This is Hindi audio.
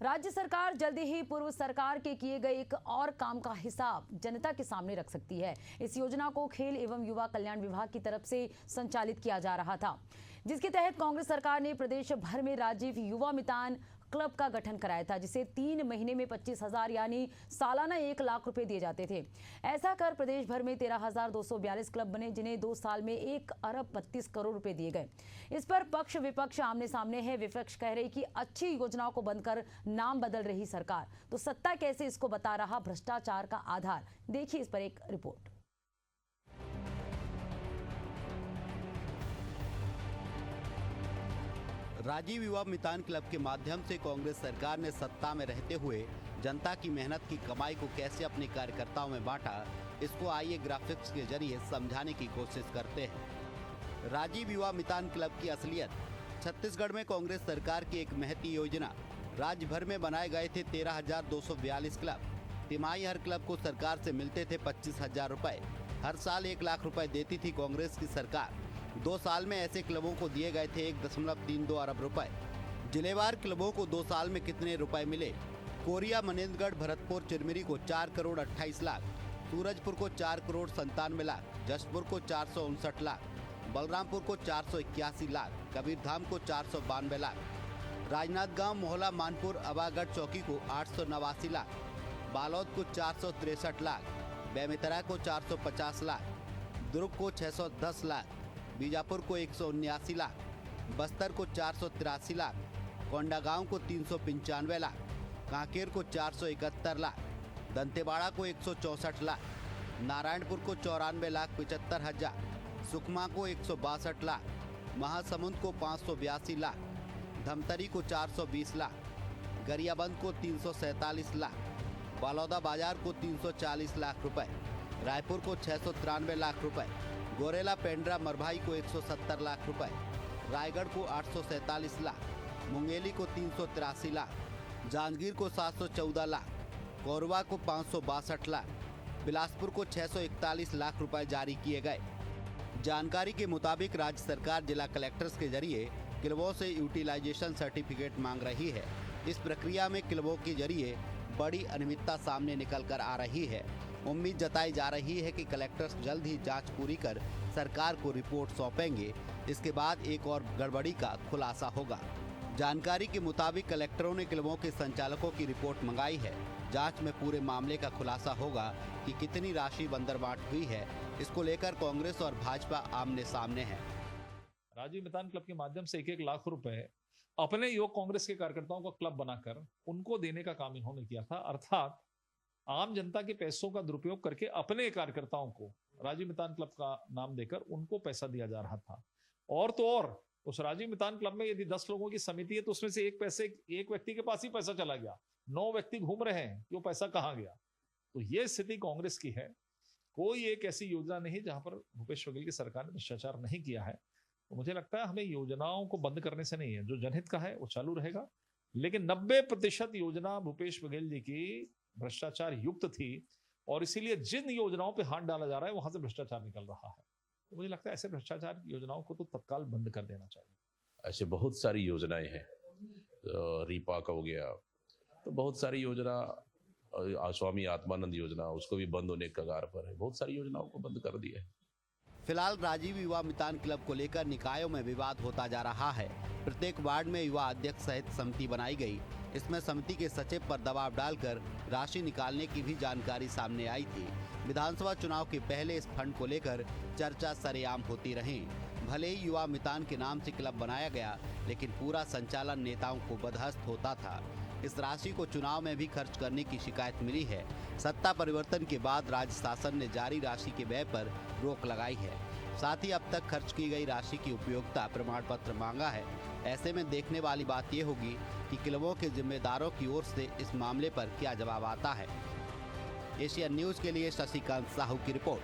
राज्य सरकार जल्दी ही पूर्व सरकार के किए गए एक और काम का हिसाब जनता के सामने रख सकती है। इस योजना को खेल एवं युवा कल्याण विभाग की तरफ से संचालित किया जा रहा था, जिसके तहत कांग्रेस सरकार ने प्रदेश भर में राजीव युवा मितान क्लब का गठन कराया था, जिसे 3 महीने में 25,000 यानी सालाना 1 लाख रुपए दिए जाते थे। ऐसा कर प्रदेश भर में 13,242 क्लब बने, जिन्हें 2 साल में 1 अरब 32 करोड़ रुपए दिए गए। इस पर पक्ष विपक्ष आमने सामने है। विपक्ष कह रही कि अच्छी योजनाओं को बंद कर नाम बदल रही सरकार, तो सत्ता कैसे इसको बता रहा भ्रष्टाचार का आधार। देखिए इस पर एक रिपोर्ट। राजीव युवा मितान क्लब के माध्यम से कांग्रेस सरकार ने सत्ता में रहते हुए जनता की मेहनत की कमाई को कैसे अपने कार्यकर्ताओं में बांटा, इसको आइए ग्राफिक्स के जरिए समझाने की कोशिश करते हैं। राजीव युवा मितान क्लब की असलियत। छत्तीसगढ़ में कांग्रेस सरकार की एक महती योजना। राज्य भर में बनाए गए थे 13,242 क्लब। तिमाही हर क्लब को सरकार से मिलते थे 25,000 रुपए। हर साल 1 लाख रुपए देती थी कांग्रेस की सरकार। 2 साल में ऐसे क्लबों को दिए गए थे 1.32 अरब रुपए। जिलेवार क्लबों को 2 साल में कितने रुपए मिले? कोरिया, मनेंद्रगढ़, भरतपुर, चिरमिरी को 4 करोड़ 28 लाख, सूरजपुर को 4 करोड़ 97 लाख, जशपुर को 459 लाख, बलरामपुर को 481 लाख, कबीरधाम को 492 लाख, राजनांदगांव, मोहला, मानपुर, अबागढ़ चौकी को 889 लाख, बालोद को 463 लाख, बेमेतरा को 450 लाख, दुर्ग को 610 लाख, बीजापुर को 179 लाख, बस्तर को 483 लाख, कोंडागांव को 395 लाख, कांकेर को 471 लाख, दंतेवाड़ा को 164 लाख, नारायणपुर को 94,75,000, सुकमा को 162 लाख, महासमुंद को 582 लाख, धमतरी को 420 लाख, गरियाबंद को 347 लाख, बालौदा बाजार को 340 लाख रुपए, रायपुर को 693 लाख रुपए, गोरेला, पेंड्रा, मरभाई को 170 लाख रुपए, रायगढ़ को 847 लाख, मुंगेली को 383 लाख, जांजगीर को 714 लाख, कोरबा को 562 लाख, बिलासपुर को 641 लाख रुपए जारी किए गए। जानकारी के मुताबिक राज्य सरकार जिला कलेक्टर्स के जरिए क्लबों से यूटिलाइजेशन सर्टिफिकेट मांग रही है। इस प्रक्रिया में क्लबों के जरिए बड़ी अनियमितता सामने निकल कर आ रही है। उम्मीद जताई जा रही है कि कलेक्टर्स जल्द ही जांच पूरी कर सरकार को रिपोर्ट सौंपेंगे। इसके बाद एक और गड़बड़ी का खुलासा होगा। जानकारी के मुताबिक कलेक्टरों ने क्लबों के संचालकों की रिपोर्ट मंगाई है। जांच में पूरे मामले का खुलासा होगा कि कितनी राशि बंदरबांट हुई है। इसको लेकर कांग्रेस और भाजपा आमने सामने है। राजीव मितान क्लब के माध्यम से 1-1 लाख रुपए अपने युवक कांग्रेस के कार्यकर्ताओं का क्लब बनाकर उनको देने का काम इन्होंने किया था। अर्थात आम जनता के पैसों का दुरुपयोग करके अपने कार्यकर्ताओं को राजीव मितान क्लब का नाम देकर उनको पैसा दिया जा रहा था। और तो और उस राजीव मितान क्लब में यदि 10 लोगों की समिति है तो उसमें से एक व्यक्ति के पास ही पैसा चला गया, 9 व्यक्ति घूम रहे हैं कि वो पैसा कहाँ गया। तो ये स्थिति कांग्रेस की है। कोई एक ऐसी योजना नहीं जहां पर भूपेश बघेल की सरकार ने भ्रष्टाचार नहीं किया है। तो मुझे लगता है हमें योजनाओं को बंद करने से नहीं है, जो जनहित का है वो चालू रहेगा, लेकिन 90% योजना भूपेश बघेल जी की भ्रष्टाचार युक्त थी और इसीलिए जिन योजनाओं पे हाथ डाला जा रहा है वहां से भ्रष्टाचार निकल रहा है। तो मुझे लगता है ऐसे भ्रष्टाचार की योजनाओं को तो तत्काल बंद कर देना चाहिए। ऐसे बहुत सारी योजनाएं हैं, रीपा का हो गया, तो बहुत सारी योजना, स्वामी आत्मानंद योजना, उसको भी बंद होने के कगार पर है। बहुत सारी योजनाओं को बंद कर दिया है। फिलहाल राजीव युवा मितान क्लब को लेकर निकायों में विवाद होता जा रहा है। प्रत्येक वार्ड में युवा अध्यक्ष सहित समिति बनाई गई। इसमें समिति के सचिव पर दबाव डालकर राशि निकालने की भी जानकारी सामने आई थी। विधानसभा चुनाव के पहले इस फंड को लेकर चर्चा सरेआम होती रही। भले ही युवा मितान के नाम से क्लब बनाया गया, लेकिन पूरा संचालन नेताओं को बदहस्त होता था। इस राशि को चुनाव में भी खर्च करने की शिकायत मिली है। सत्ता परिवर्तन के बाद राज्य शासन ने जारी राशि के व्यय पर रोक लगाई है। साथ ही अब तक खर्च की गई राशि की उपयोगिता प्रमाण पत्र मांगा है। ऐसे में देखने वाली बात यह होगी कि क्लबों के जिम्मेदारों की ओर से इस मामले पर क्या जवाब आता है। एशियन न्यूज़ के लिए शशिकांत साहू की रिपोर्ट।